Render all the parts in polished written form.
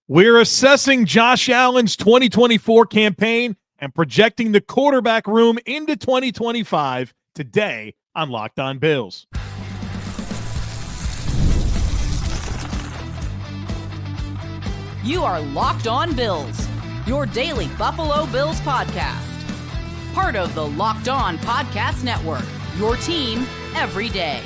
We're assessing Josh Allen's 2024 campaign and projecting the quarterback room into 2025 today on Locked On Bills. You are Locked On Bills, your daily Buffalo Bills podcast. Part of the Locked On Podcast Network, your team every day.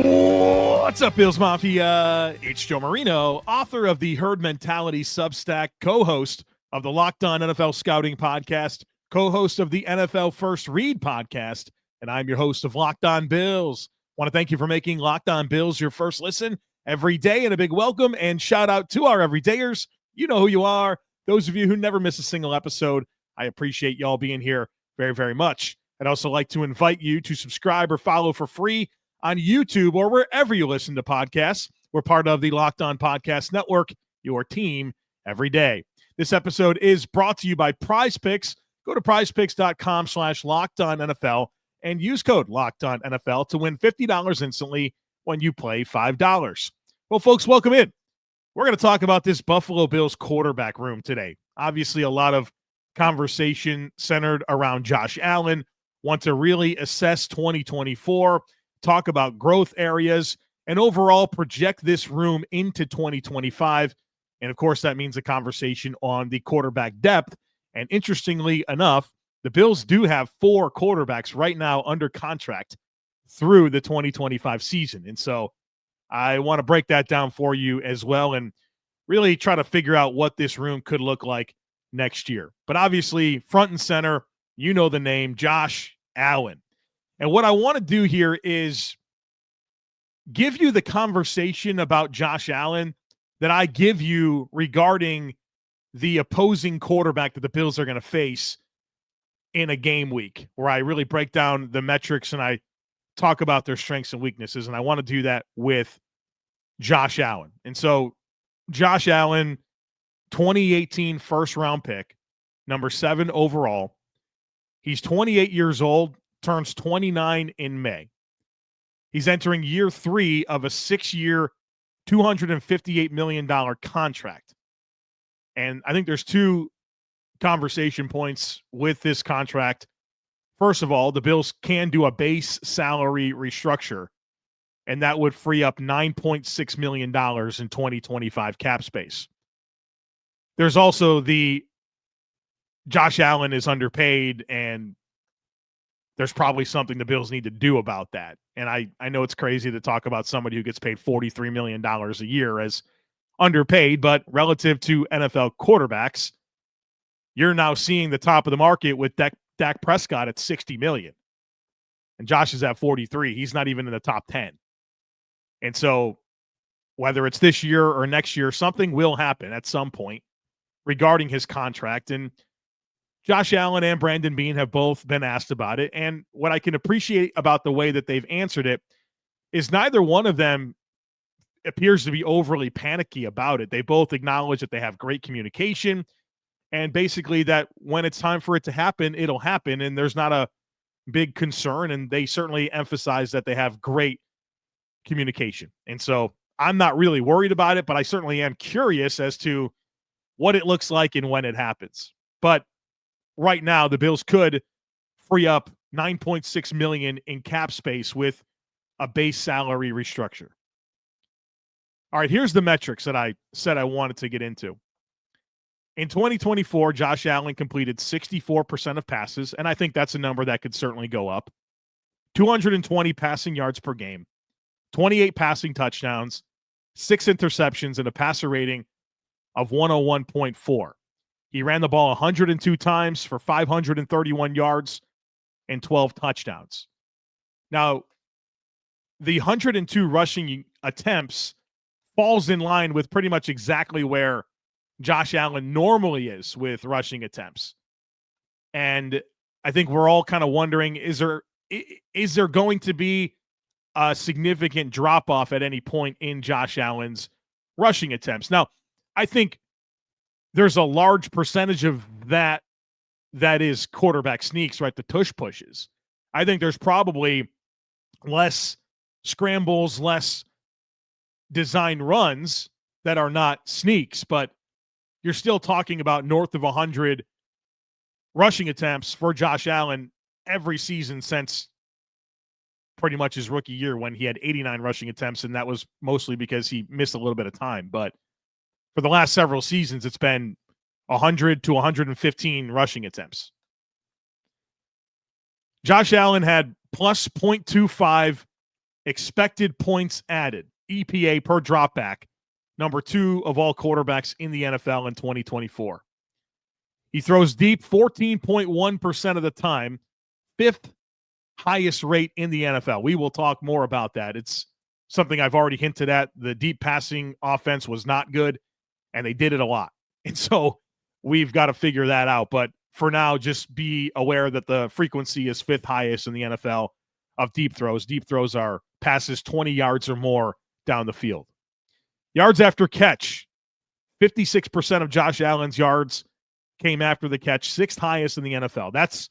What's up, Bills Mafia? It's Joe Marino, author of the Herd Mentality Substack, co-host of the Locked On NFL Scouting Podcast, co-host of the NFL First Read Podcast, and I'm your host of Locked On Bills. Want to thank you for making Locked On Bills your first listen every day, and a big welcome and shout out to our everydayers. You know who you are. Those of you who never miss a single episode, I appreciate y'all being here very, very much. I'd also like to invite you to subscribe or follow for free on YouTube or wherever you listen to podcasts. We're part of the Locked On Podcast Network, your team every day. This episode is brought to you by Prize Picks. Go to prizepicks.com/LockedOnNFL and use code LockedOnNFL to win $50 instantly when you play $5. Well, folks, welcome in. We're going to talk about this Buffalo Bills quarterback room today. Obviously, a lot of conversation centered around Josh Allen. Want to really assess 2024, talk about growth areas, and overall project this room into 2025. And, of course, that means a conversation on the quarterback depth. And interestingly enough, the Bills do have 4 quarterbacks right now under contract through the 2025 season. And so I want to break that down for you as well and really try to figure out what this room could look like next year. But obviously, front and center, you know the name, Josh Allen. And what I want to do here is give you the conversation about Josh Allen that I give you regarding the opposing quarterback that the Bills are going to face in a game week, where I really break down the metrics and I talk about their strengths and weaknesses. And I want to do that with Josh Allen. And so Josh Allen, 2018 first-round pick, number 7 overall. He's 28 years old, turns 29 in May. He's entering year 3 of a 6-year, $258 million contract. And I think there's 2 conversation points with this contract. First of all, the Bills can do a base salary restructure, and that would free up $9.6 million in 2025 cap space. There's also the Josh Allen is underpaid, and there's probably something the Bills need to do about that. And I know it's crazy to talk about somebody who gets paid $43 million a year as underpaid, but relative to NFL quarterbacks, you're now seeing the top of the market with Dak Prescott at $60 million. And Josh is at 43. He's not even in the top 10. And so whether it's this year or next year, something will happen at some point regarding his contract. And Josh Allen and Brandon Beane have both been asked about it. And what I can appreciate about the way that they've answered it is neither one of them appears to be overly panicky about it. They both acknowledge that they have great communication and basically that when it's time for it to happen, it'll happen. And there's not a big concern. And they certainly emphasize that they have great communication. And so I'm not really worried about it, but I certainly am curious as to what it looks like and when it happens. But right now, the Bills could free up $9.6 million in cap space with a base salary restructure. All right, here's the metrics that I said I wanted to get into. In 2024, Josh Allen completed 64% of passes, and I think that's a number that could certainly go up. 220 passing yards per game, 28 passing touchdowns, 6 interceptions, and a passer rating of 101.4. He ran the ball 102 times for 531 yards and 12 touchdowns. Now, the 102 rushing attempts falls in line with pretty much exactly where Josh Allen normally is with rushing attempts. And I think we're all kind of wondering, is there going to be a significant drop-off at any point in Josh Allen's rushing attempts? Now, I think there's a large percentage of that is quarterback sneaks, right? The tush pushes. I think there's probably less scrambles, less design runs that are not sneaks, but you're still talking about north of 100 rushing attempts for Josh Allen every season since pretty much his rookie year when he had 89 rushing attempts, and that was mostly because he missed a little bit of time. But for the last several seasons, it's been 100 to 115 rushing attempts. Josh Allen had plus 0.25 expected points added, EPA per dropback, number 2 of all quarterbacks in the NFL in 2024. He throws deep 14.1% of the time, 5th highest rate in the NFL. We will talk more about that. It's something I've already hinted at. The deep passing offense was not good, and they did it a lot. And so we've got to figure that out. But for now, just be aware that the frequency is 5th highest in the NFL of deep throws. Deep throws are passes 20 yards or more down the field. Yards after catch, 56% of Josh Allen's yards came after the catch, 6th highest in the NFL. That's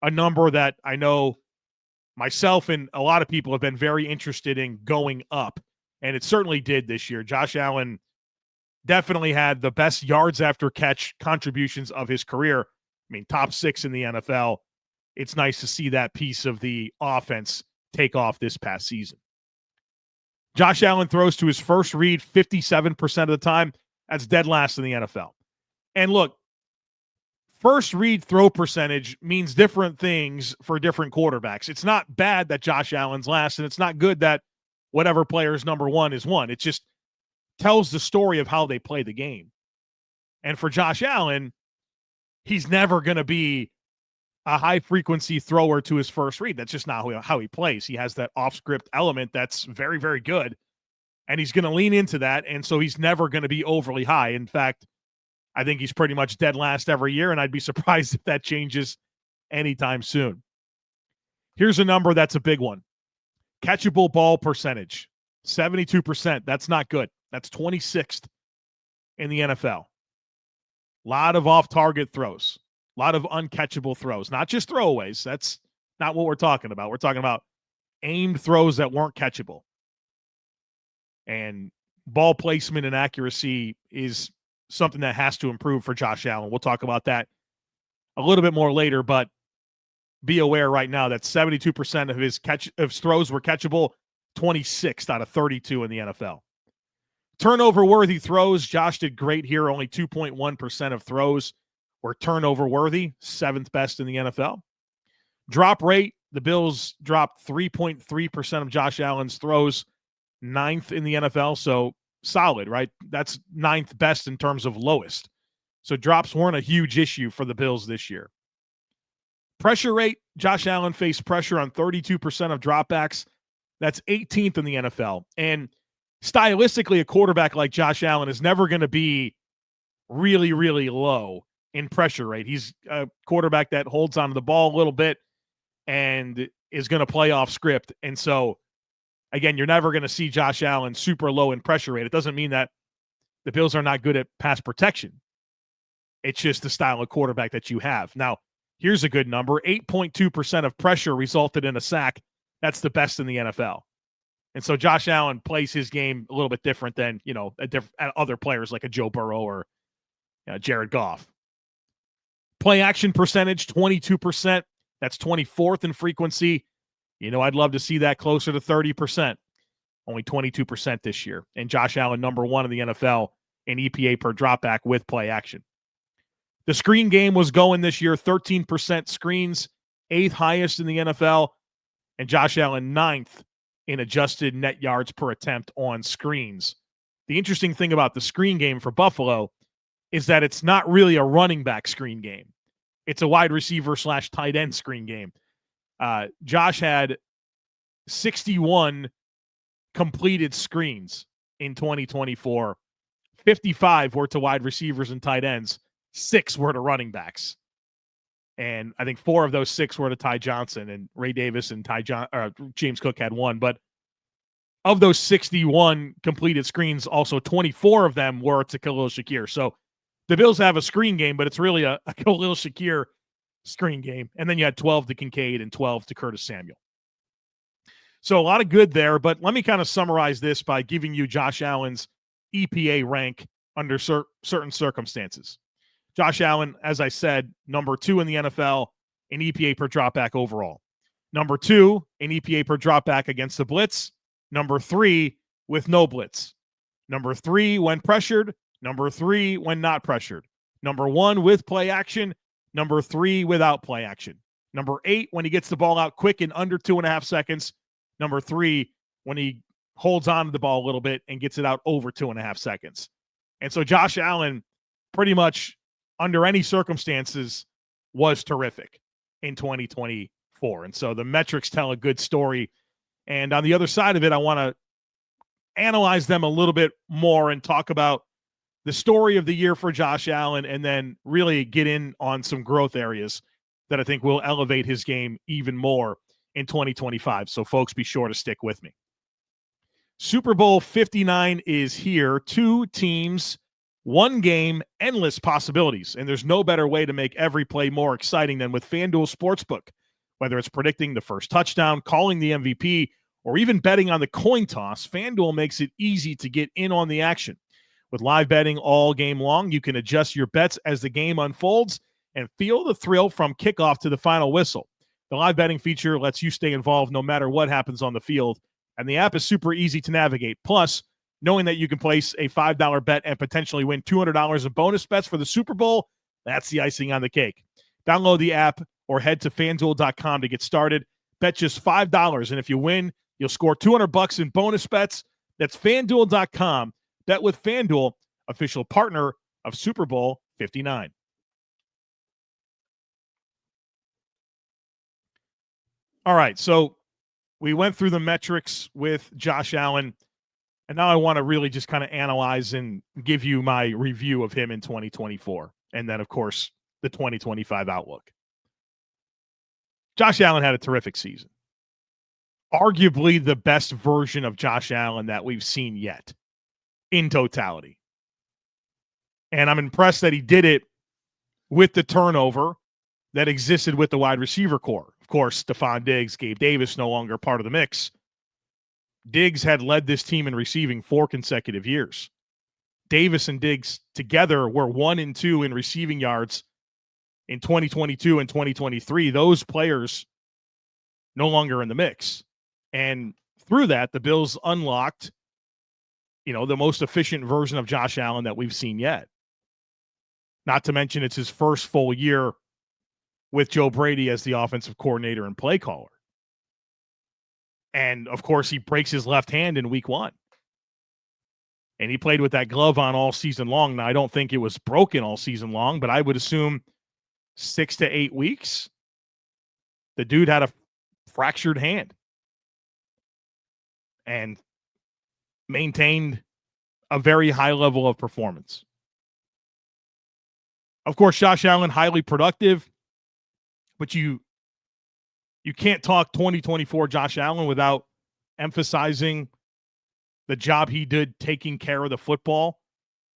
a number that I know myself and a lot of people have been very interested in going up, and it certainly did this year. Josh Allen definitely had the best yards after catch contributions of his career. I mean, top 6 in the NFL. It's nice to see that piece of the offense take off this past season. Josh Allen throws to his first read 57% of the time. That's dead last in the NFL. And look, first read throw percentage means different things for different quarterbacks. It's not bad that Josh Allen's last, and it's not good that whatever player's number 1 is 1. It just tells the story of how they play the game. And for Josh Allen, he's never going to be a high-frequency thrower to his first read. That's just not how he plays. He has that off-script element that's very, very good, and he's going to lean into that, and so he's never going to be overly high. In fact, I think he's pretty much dead last every year, and I'd be surprised if that changes anytime soon. Here's a number that's a big one. Catchable ball percentage, 72%. That's not good. That's 26th in the NFL. A lot of off-target throws, a lot of uncatchable throws, not just throwaways. That's not what we're talking about. We're talking about aimed throws that weren't catchable. And ball placement and accuracy is something that has to improve for Josh Allen. We'll talk about that a little bit more later, but be aware right now that 72% of his throws were catchable, 26th out of 32 in the NFL. Turnover-worthy throws, Josh did great here. Only 2.1% of throws were turnover-worthy, 7th best in the NFL. Drop rate, the Bills dropped 3.3% of Josh Allen's throws, 9th in the NFL, so solid, right? That's 9th best in terms of lowest. So drops weren't a huge issue for the Bills this year. Pressure rate, Josh Allen faced pressure on 32% of dropbacks. That's 18th in the NFL. And stylistically, a quarterback like Josh Allen is never going to be really, really low in pressure rate. He's a quarterback that holds onto the ball a little bit and is going to play off script. And so, again, you're never going to see Josh Allen super low in pressure rate. It doesn't mean that the Bills are not good at pass protection. It's just the style of quarterback that you have. Now, here's a good number. 8.2% of pressure resulted in a sack. That's the best in the NFL. And so Josh Allen plays his game a little bit different than, other players like a Joe Burrow or Jared Goff. Play action percentage, 22%. That's 24th in frequency. I'd love to see that closer to 30%. Only 22% this year. And Josh Allen, number 1 in the NFL in EPA per dropback with play action. The screen game was going this year, 13% screens, 8th highest in the NFL. And Josh Allen, 9th in adjusted net yards per attempt on screens. The interesting thing about the screen game for Buffalo is that it's not really a running back screen game. It's a wide receiver / tight end screen game. Josh had 61 completed screens in 2024. 55 were to wide receivers and tight ends. 6 were to running backs. And I think 4 of those 6 were to Ty Johnson, and Ray Davis and James Cook had 1. But of those 61 completed screens, also 24 of them were to Khalil Shakir. So the Bills have a screen game, but it's really a Khalil Shakir screen game. And then you had 12 to Kincaid and 12 to Curtis Samuel. So a lot of good there, but let me kind of summarize this by giving you Josh Allen's EPA rank under certain circumstances. Josh Allen, as I said, number 2 in the NFL in EPA per dropback overall. Number 2 in EPA per dropback against the blitz. Number 3 with no blitz. Number 3 when pressured. Number 3 when not pressured. Number 1 with play action. Number 3 without play action. Number 8 when he gets the ball out quick in under 2.5 seconds. Number 3 when he holds on to the ball a little bit and gets it out over 2.5 seconds. And so Josh Allen, pretty much under any circumstances, was terrific in 2024. And so the metrics tell a good story. And on the other side of it, I want to analyze them a little bit more and talk about the story of the year for Josh Allen, and then really get in on some growth areas that I think will elevate his game even more in 2025. So folks, be sure to stick with me. Super Bowl 59 is here. 2 teams, 1 game, endless possibilities. And there's no better way to make every play more exciting than with FanDuel Sportsbook. Whether it's predicting the first touchdown, calling the MVP, or even betting on the coin toss, FanDuel makes it easy to get in on the action. With live betting all game long, you can adjust your bets as the game unfolds and feel the thrill from kickoff to the final whistle. The live betting feature lets you stay involved no matter what happens on the field, and the app is super easy to navigate. Plus, knowing that you can place a $5 bet and potentially win $200 in bonus bets for the Super Bowl, that's the icing on the cake. Download the app or head to FanDuel.com to get started. Bet just $5, and if you win, you'll score $200 in bonus bets. That's FanDuel.com. Bet with FanDuel, official partner of Super Bowl 59. All right, so we went through the metrics with Josh Allen, and now I want to really just kind of analyze and give you my review of him in 2024, and then, of course, the 2025 outlook. Josh Allen had a terrific season. Arguably the best version of Josh Allen that we've seen yet in totality. And I'm impressed that he did it with the turnover that existed with the wide receiver core. Of course, Stephon Diggs, Gabe Davis no longer part of the mix. Diggs had led this team in receiving 4 consecutive years. Davis and Diggs together were 1 and 2 in receiving yards in 2022 and 2023. Those players no longer in the mix. And through that, the Bills unlocked, the most efficient version of Josh Allen that we've seen yet. Not to mention it's his first full year with Joe Brady as the offensive coordinator and play caller. And, of course, he breaks his left hand in week 1. And he played with that glove on all season long. Now, I don't think it was broken all season long, but I would assume 6 to 8 weeks. The dude had a fractured hand and maintained a very high level of performance. Of course, Josh Allen, highly productive, but you can't talk 2024 Josh Allen without emphasizing the job he did taking care of the football.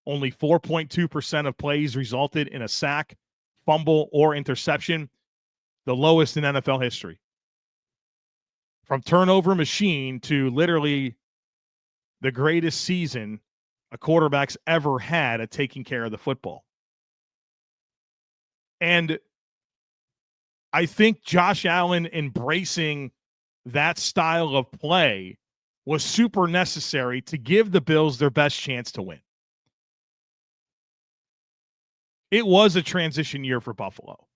Only 4.2% of plays resulted in a sack, fumble, or interception, the lowest in NFL history. From turnover machine to literally the greatest season a quarterback's ever had at taking care of the football. And I think Josh Allen embracing that style of play was super necessary to give the Bills their best chance to win. It was a transition year for Buffalo,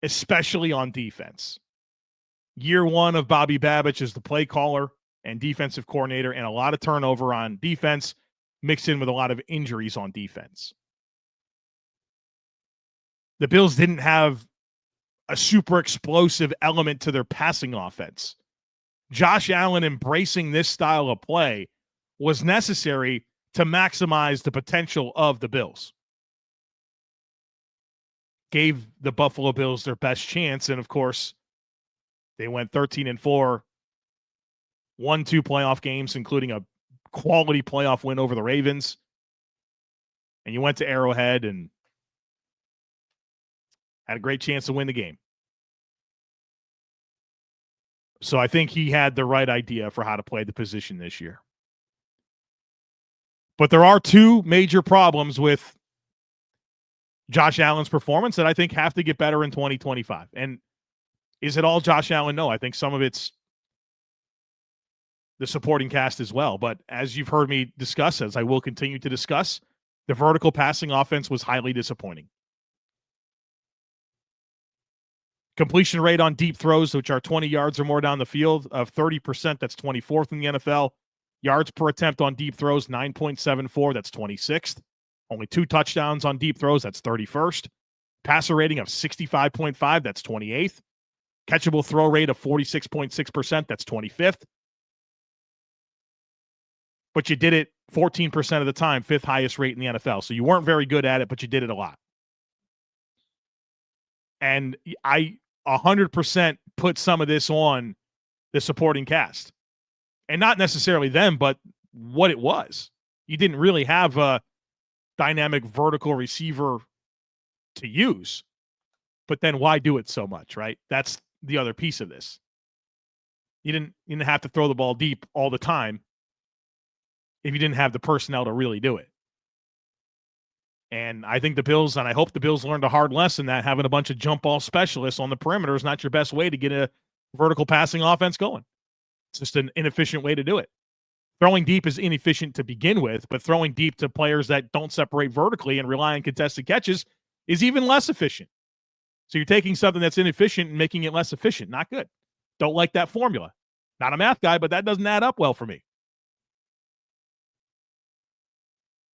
especially on defense. Year 1 of Bobby Babich as the play caller and defensive coordinator, and a lot of turnover on defense mixed in with a lot of injuries on defense. The Bills didn't have a super explosive element to their passing offense. Josh Allen embracing this style of play was necessary to maximize the potential of the Bills. Gave the Buffalo Bills their best chance, and of course, they went 13-4, won 2 playoff games, including a quality playoff win over the Ravens. And you went to Arrowhead and had a great chance to win the game. So I think he had the right idea for how to play the position this year. But there are two major problems with Josh Allen's performance that I think have to get better in 2025. And is it all Josh Allen? No, I think some of it's the supporting cast as well. But as you've heard me discuss, as I will continue to discuss, the vertical passing offense was highly disappointing. Completion rate on deep throws, which are 20 yards or more down the field, of 30%. That's 24th in the NFL. Yards per attempt on deep throws, 9.74. That's 26th. Only 2 touchdowns on deep throws. That's 31st. Passer rating of 65.5. That's 28th. Catchable throw rate of 46.6%. That's 25th. But you did it 14% of the time, 5th highest rate in the NFL. So you weren't very good at it, but you did it a lot. And I 100% put some of this on the supporting cast. And not necessarily them, but what it was. You didn't really have a dynamic vertical receiver to use. But then why do it so much, right? That's the other piece of this. You didn't have to throw the ball deep all the time if you didn't have the personnel to really do it. And I think the Bills, and I hope the Bills learned a hard lesson that having a bunch of jump ball specialists on the perimeter is not your best way to get a vertical passing offense going. It's just an inefficient way to do it. Throwing deep is inefficient to begin with, but throwing deep to players that don't separate vertically and rely on contested catches is even less efficient. So you're taking something that's inefficient and making it less efficient. Not good. Don't like that formula. Not a math guy, but that doesn't add up well for me.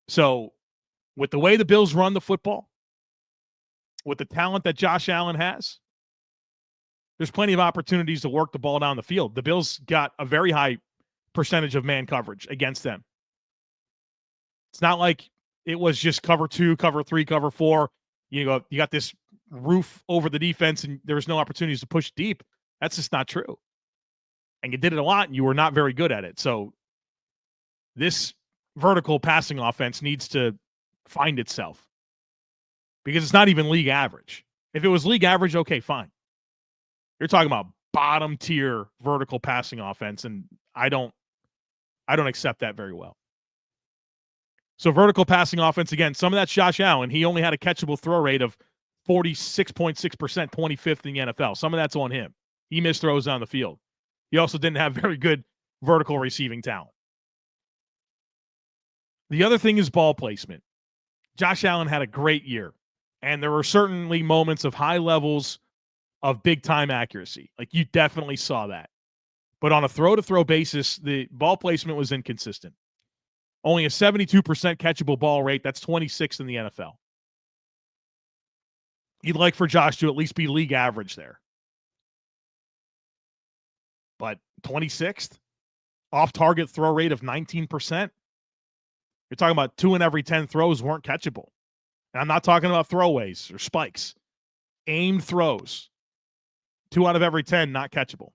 So with the way the Bills run the football, with the talent that Josh Allen has, there's plenty of opportunities to work the ball down the field. The Bills got a very high percentage of man coverage against them. It's not like it was just cover 2, cover 3, cover 4. You got this roof over the defense and there was no opportunities to push deep. That's just not true. And you did it a lot and you were not very good at it. So this vertical passing offense needs to find itself because it's not even league average. If it was league average, okay, fine. You're talking about bottom tier vertical passing offense, and I don't accept that very well. So vertical passing offense, again, some of that's Josh Allen. He only had a catchable throw rate of 46.6%, 25th in the NFL. Some of that's on him. He missed throws down the field. He also didn't have very good vertical receiving talent. The other thing is ball placement. Josh Allen had a great year, and there were certainly moments of high levels of big-time accuracy. Like, you definitely saw that. But on a throw-to-throw basis, the ball placement was inconsistent. Only a 72% catchable ball rate. That's 26th in the NFL. You'd like for Josh to at least be league average there. But 26th? Off-target throw rate of 19%? You're talking about 2 in every 10 throws weren't catchable. And I'm not talking about throwaways or spikes. Aimed throws. 2 out of every 10 not catchable.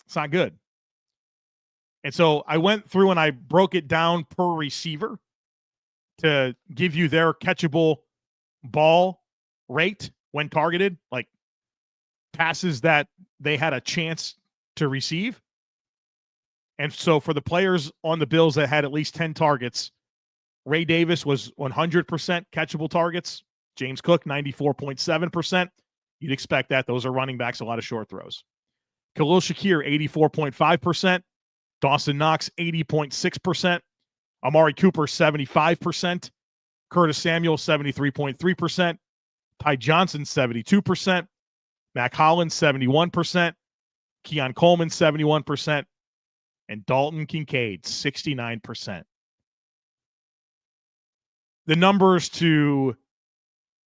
It's not good. And so I went through and I broke it down per receiver to give you their catchable ball rate when targeted, like passes that they had a chance to receive. And so for the players on the Bills that had at least 10 targets, Ray Davis was 100% catchable targets. James Cook, 94.7%. You'd expect that. Those are running backs, a lot of short throws. Khalil Shakir, 84.5%. Dawson Knox, 80.6%. Amari Cooper, 75%. Curtis Samuel, 73.3%. Ty Johnson, 72%. Mac Hollins, 71%. Keon Coleman, 71%. And Dalton Kincaid, 69%. The numbers to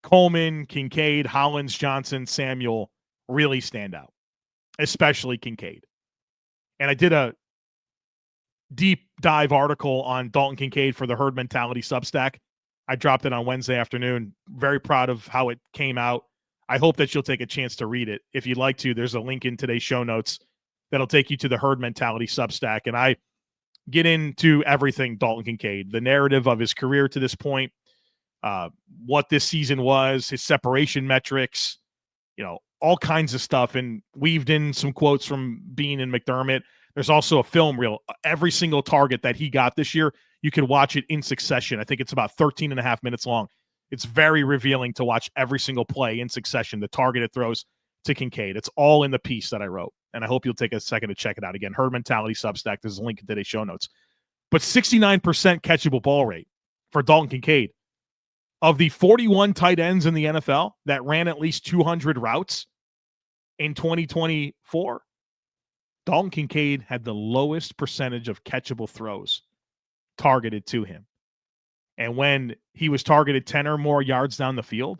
Coleman, Kincaid, Hollins, Johnson, Samuel really stand out, especially Kincaid. And I did a deep dive article on Dalton Kincaid for the Herd Mentality Substack. I dropped it on Wednesday afternoon. Very proud of how it came out. I hope that you'll take a chance to read it. If you'd like to, there's a link in today's show notes that'll take you to the Herd Mentality Substack. And I get into everything Dalton Kincaid, the narrative of his career to this point, what this season was, his separation metrics, all kinds of stuff, and weaved in some quotes from Bean and McDermott. There's also a film reel. Every single target that he got this year, you can watch it in succession. I think it's about 13 and a half minutes long. It's very revealing to watch every single play in succession, the target it throws to Kincaid. It's all in the piece that I wrote, and I hope you'll take a second to check it out. Again, Herd Mentality Substack. There's a link in today's show notes. But 69% catchable ball rate for Dalton Kincaid. Of the 41 tight ends in the NFL that ran at least 200 routes in 2024, Dalton Kincaid had the lowest percentage of catchable throws targeted to him. And when he was targeted 10 or more yards down the field,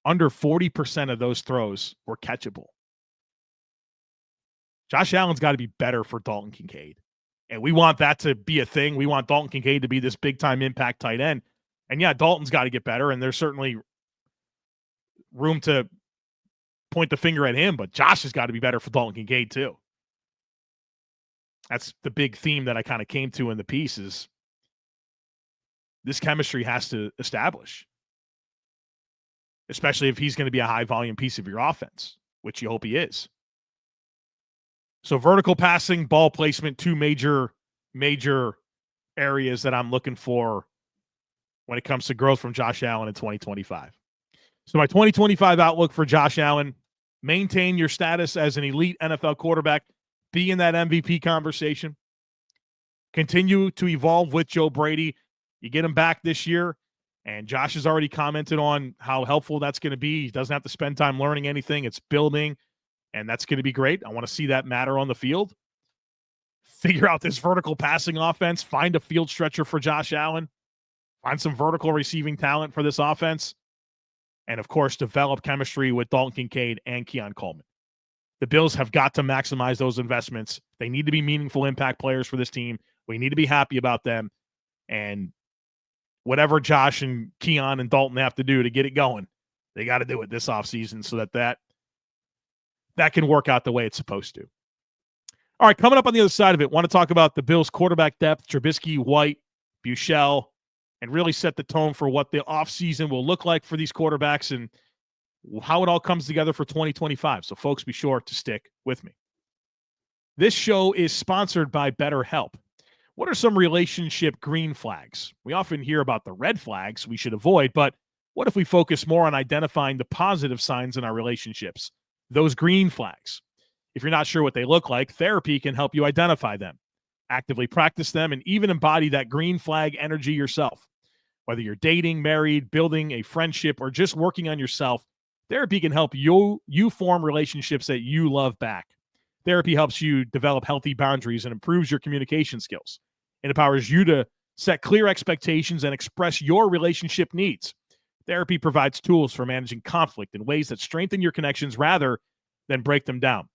under 40% of those throws were catchable. Josh Allen's got to be better for Dalton Kincaid. And we want that to be a thing. We want Dalton Kincaid to be this big-time impact tight end. And yeah, Dalton's got to get better, and there's certainly room to point the finger at him, but Josh has got to be better for Dalton Kincaid too. That's the big theme that I kind of came to in the piece is this chemistry has to establish, especially if he's going to be a high-volume piece of your offense, which you hope he is. So vertical passing, ball placement, two major areas that I'm looking for when it comes to growth from Josh Allen in 2025. So my 2025 outlook for Josh Allen, maintain your status as an elite NFL quarterback, be in that MVP conversation, continue to evolve with Joe Brady. You get him back this year, and Josh has already commented on how helpful that's going to be. He doesn't have to spend time learning anything. It's building, and that's going to be great. I want to see that matter on the field. Figure out this vertical passing offense. Find a field stretcher for Josh Allen. Find some vertical receiving talent for this offense. And, of course, develop chemistry with Dalton Kincaid and Keon Coleman. The Bills have got to maximize those investments. They need to be meaningful impact players for this team. We need to be happy about them. And whatever Josh and Keon and Dalton have to do to get it going, they got to do it this offseason so that can work out the way it's supposed to. All right, coming up on the other side of it, want to talk about the Bills' quarterback depth, Trubisky, White, Beuchele, and really set the tone for what the offseason will look like for these quarterbacks and how it all comes together for 2025. So, folks, be sure to stick with me. This show is sponsored by BetterHelp. What are some relationship green flags? We often hear about the red flags we should avoid, but what if we focus more on identifying the positive signs in our relationships, those green flags? If you're not sure what they look like, therapy can help you identify them, actively practice them, and even embody that green flag energy yourself. Whether you're dating, married, building a friendship, or just working on yourself, therapy can help you form relationships that you love back. Therapy helps you develop healthy boundaries and improves your communication skills. It empowers you to set clear expectations and express your relationship needs. Therapy provides tools for managing conflict in ways that strengthen your connections rather than break them down.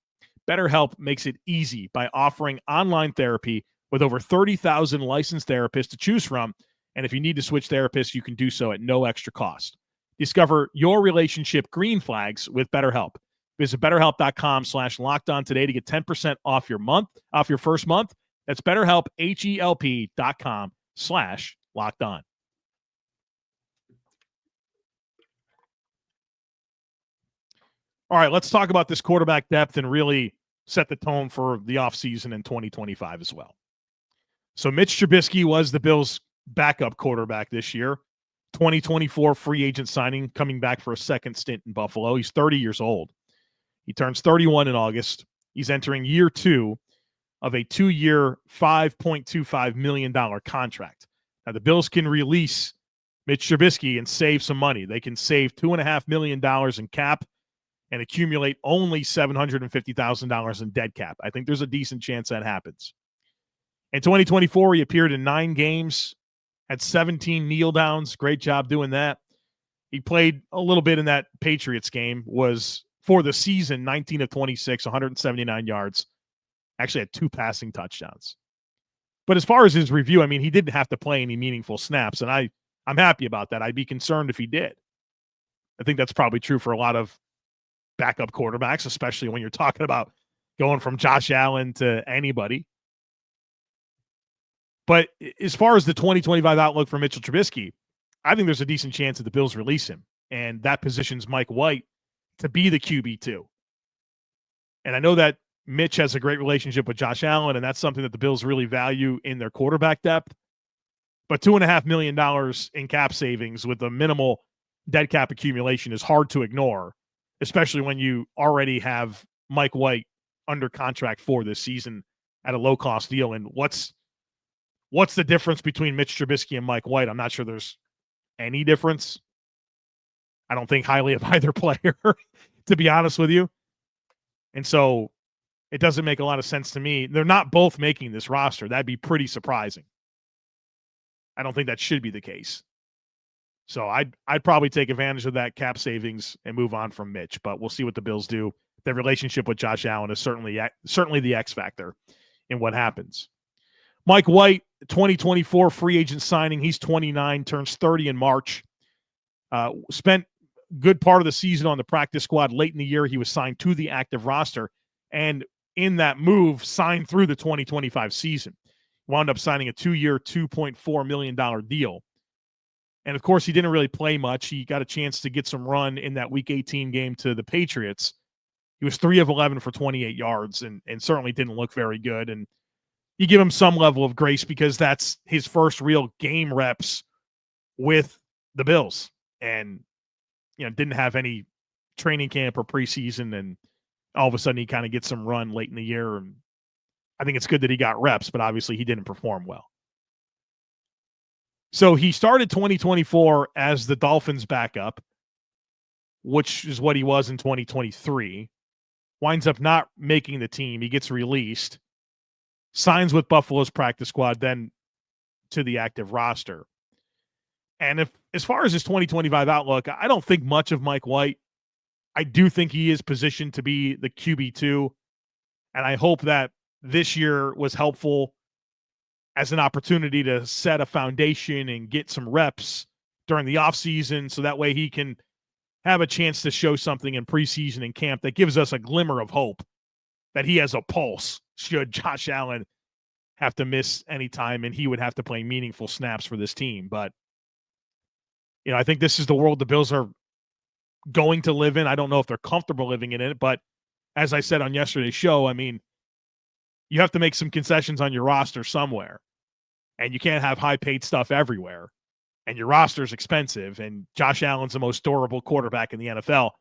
BetterHelp makes it easy by offering online therapy with over 30,000 licensed therapists to choose from. And if you need to switch therapists, you can do so at no extra cost. Discover your relationship green flags with BetterHelp. Visit BetterHelp.com/lockedon today to get 10% off your first month. That's BetterHelp, HELP.com/lockedon. All right, let's talk about this quarterback depth and really set the tone for the offseason in 2025 as well. So Mitch Trubisky was the Bills' backup quarterback this year. 2024 free agent signing, coming back for a second stint in Buffalo. He's 30 years old. He turns 31 in August. He's entering year 2 of a 2-year, $5.25 million contract. Now, the Bills can release Mitch Trubisky and save some money. They can save $2.5 million in cap and accumulate only $750,000 in dead cap. I think there's a decent chance that happens. In 2024, he appeared in 9 games, had 17 kneel downs. Great job doing that. He played a little bit in that Patriots game, was for the season 19 of 26, 179 yards. Actually had 2 passing touchdowns. But as far as his review, I mean, he didn't have to play any meaningful snaps, and I'm happy about that. I'd be concerned if he did. I think that's probably true for a lot of backup quarterbacks, especially when you're talking about going from Josh Allen to anybody. But as far as the 2025 outlook for Mitchell Trubisky, I think there's a decent chance that the Bills release him, and that positions Mike White to be the QB2. And I know that Mitch has a great relationship with Josh Allen, and that's something that the Bills really value in their quarterback depth. But $2.5 million in cap savings with a minimal dead cap accumulation is hard to ignore, especially when you already have Mike White under contract for this season at a low-cost deal. And what's the difference between Mitch Trubisky and Mike White? I'm not sure there's any difference. I don't think highly of either player, to be honest with you. And so it doesn't make a lot of sense to me. They're not both making this roster. That'd be pretty surprising. I don't think that should be the case. So I'd probably take advantage of that cap savings and move on from Mitch, but we'll see what the Bills do. Their relationship with Josh Allen is certainly the X factor in what happens. Mike White, 2024 free agent signing. He's 29, turns 30 in March. Spent good part of the season on the practice squad. Late in the year, he was signed to the active roster, and in that move, signed through the 2025 season. Wound up signing a 2-year, $2.4 million deal. And, of course, he didn't really play much. He got a chance to get some run in that Week 18 game to the Patriots. He was 3 of 11 for 28 yards and certainly didn't look very good. And you give him some level of grace because that's his first real game reps with the Bills. And, didn't have any training camp or preseason. And all of a sudden he kind of gets some run late in the year. And I think it's good that he got reps, but obviously he didn't perform well. So he started 2024 as the Dolphins' backup, which is what he was in 2023. Winds up not making the team. He gets released, signs with Buffalo's practice squad, then to the active roster. And as far as his 2025 outlook, I don't think much of Mike White. I do think he is positioned to be the QB2, and I hope that this year was helpful as an opportunity to set a foundation and get some reps during the offseason so that way he can have a chance to show something in preseason and camp that gives us a glimmer of hope that he has a pulse should Josh Allen have to miss any time and he would have to play meaningful snaps for this team. But, I think this is the world the Bills are going to live in. I don't know if they're comfortable living in it, but as I said on yesterday's show, you have to make some concessions on your roster somewhere. And you can't have high-paid stuff everywhere. And your roster is expensive, and Josh Allen's the most durable quarterback in the NFL.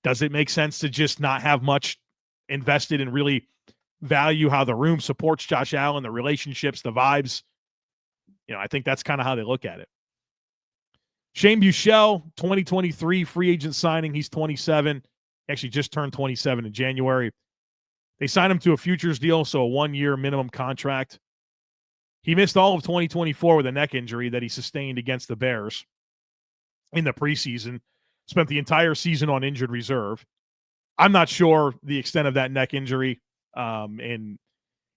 Does it make sense to just not have much invested and really value how the room supports Josh Allen, the relationships, the vibes? I think that's kind of how they look at it. Shane Beuchele, 2023 free agent signing. He's 27. Actually just turned 27 in January. They signed him to a futures deal, so a 1-year minimum contract. He missed all of 2024 with a neck injury that he sustained against the Bears in the preseason. Spent the entire season on injured reserve. I'm not sure the extent of that neck injury and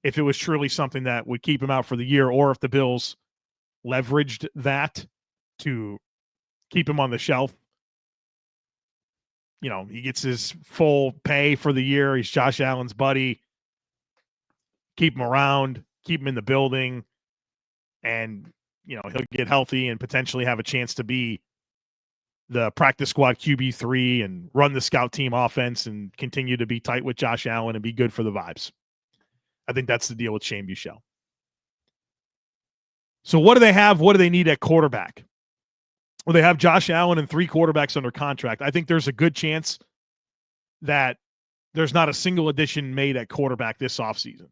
if it was truly something that would keep him out for the year or if the Bills leveraged that to keep him on the shelf. He gets his full pay for the year. He's Josh Allen's buddy. Keep him around, keep him in the building, and, he'll get healthy and potentially have a chance to be the practice squad QB3 and run the scout team offense and continue to be tight with Josh Allen and be good for the vibes. I think that's the deal with Shane Beuchele. So what do they have? What do they need at quarterback? Well, they have Josh Allen and 3 quarterbacks under contract. I think there's a good chance that there's not a single addition made at quarterback this offseason.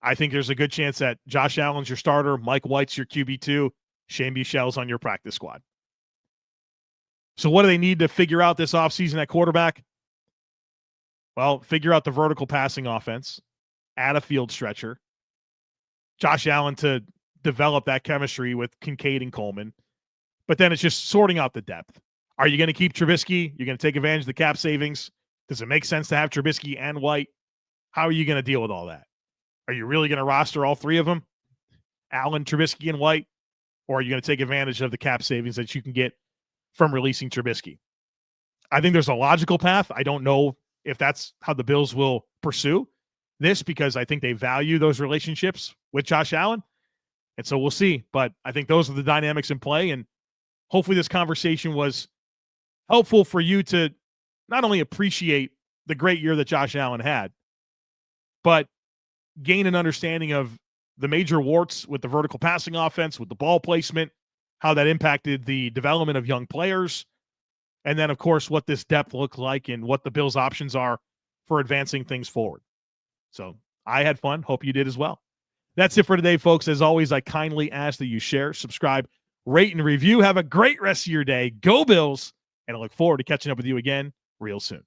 I think there's a good chance that Josh Allen's your starter, Mike White's your QB2, Shane Beuchele's on your practice squad. So what do they need to figure out this offseason at quarterback? Well, figure out the vertical passing offense, add a field stretcher, Josh Allen to develop that chemistry with Kincaid and Coleman. But then it's just sorting out the depth. Are you going to keep Trubisky? You're going to take advantage of the cap savings? Does it make sense to have Trubisky and White? How are you going to deal with all that? Are you really going to roster all 3 of them? Allen, Trubisky, and White? Or are you going to take advantage of the cap savings that you can get from releasing Trubisky? I think there's a logical path. I don't know if that's how the Bills will pursue this because I think they value those relationships with Josh Allen. And so we'll see. But I think those are the dynamics in play. And hopefully this conversation was helpful for you to not only appreciate the great year that Josh Allen had, but gain an understanding of the major warts with the vertical passing offense, with the ball placement, how that impacted the development of young players, and then, of course, what this depth looked like and what the Bills' options are for advancing things forward. So I had fun. Hope you did as well. That's it for today, folks. As always, I kindly ask that you share, subscribe, rate, and review. Have a great rest of your day. Go Bills, and I look forward to catching up with you again real soon.